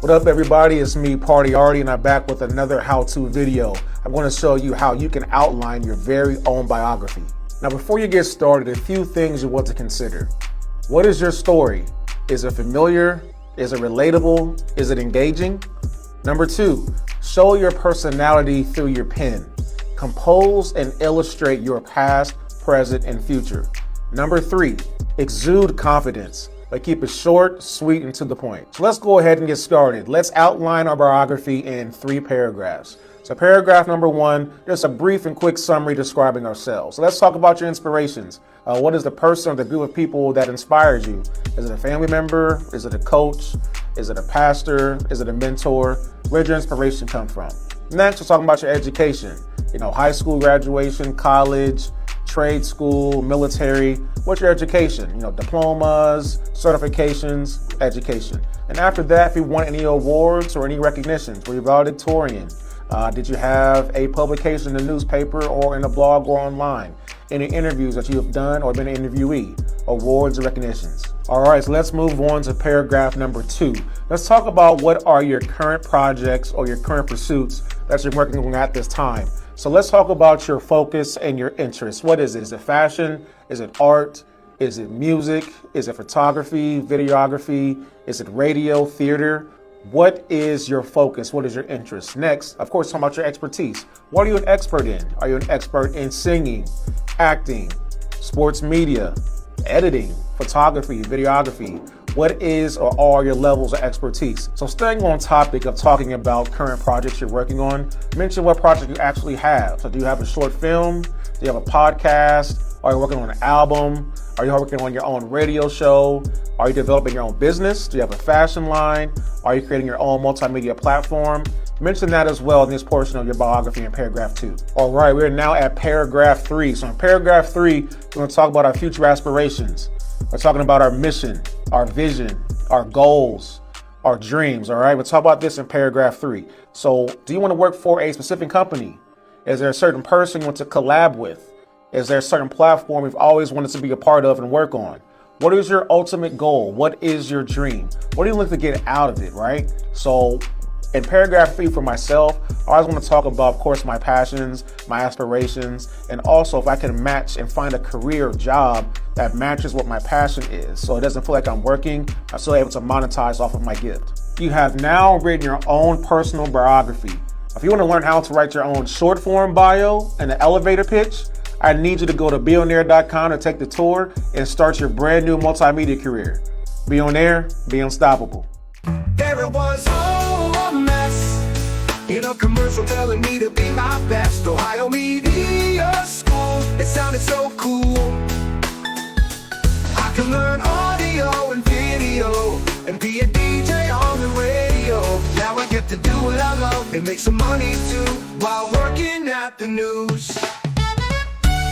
What up everybody, it's me Party Artie and I'm back with another how-to video. I'm going to show you how you can outline your very own biography. Now before you get started, a few things you want to consider. What is your story? Is it familiar? Is it relatable? Is it engaging? Number 2, show your personality through your pen. Compose and illustrate your past, present, and future. Number 3, exude confidence, but keep it short, sweet, and to the point. So let's go ahead and get started. Let's outline our biography in 3 paragraphs. So paragraph number 1, just a brief and quick summary describing ourselves. So let's talk about your inspirations. What is the person or the group of people that inspires you? Is it a family member? Is it a coach? Is it a pastor? Is it a mentor? Where did your inspiration come from? Next, we're talking about your education. High school graduation, college, trade school, military. What's your education? Diplomas, certifications, education. And after that, if you want any awards or any recognitions, were you valedictorian? Did you have a publication in a newspaper or in a blog or online? Any interviews that you have done or been an interviewee? Awards or recognitions? All right, so let's move on to paragraph number 2. Let's talk about what are your current projects or your current pursuits that you're working on at this time. So let's talk about your focus and your interests. What is it? Is it fashion? Is it art? Is it music? Is it photography, videography? Is it radio, theater? What is your focus? What is your interest? Next, of course, talking about your expertise. What are you an expert in? Are you an expert in singing, acting, sports media, editing, photography, videography? What is or are your levels of expertise? So staying on topic of talking about current projects you're working on, mention what project you actually have. So do you have a short film? Do you have a podcast? Are you working on an album? Are you working on your own radio show? Are you developing your own business? Do you have a fashion line? Are you creating your own multimedia platform? Mention that as well in this portion of your biography in paragraph 2. All right, we're now at paragraph 3. So in paragraph 3, we're going to talk about our future aspirations. We're talking about our mission, our vision, our goals, our dreams, all right? We'll talk about this in paragraph 3. So do you want to work for a specific company? Is there a certain person you want to collab with? Is there a certain platform you've always wanted to be a part of and work on? What is your ultimate goal? What is your dream? What do you look to get out of it, right? So in paragraph 3 for myself, I always want to talk about, of course, my passions, my aspirations, and also if I can match and find a career job that matches what my passion is. So it doesn't feel like I'm working, I'm still able to monetize off of my gift. You have now written your own personal biography. If you want to learn how to write your own short form bio and an elevator pitch, I need you to go to billionaire.com to take the tour and start your brand new multimedia career. Be on air, be unstoppable. Everyone's a mess in a commercial telling me to be my best. Ohio Media School, it sounded so cool. I can learn audio and video and be a DJ on the radio. Now I get to do what I love and make some money too while working at the news.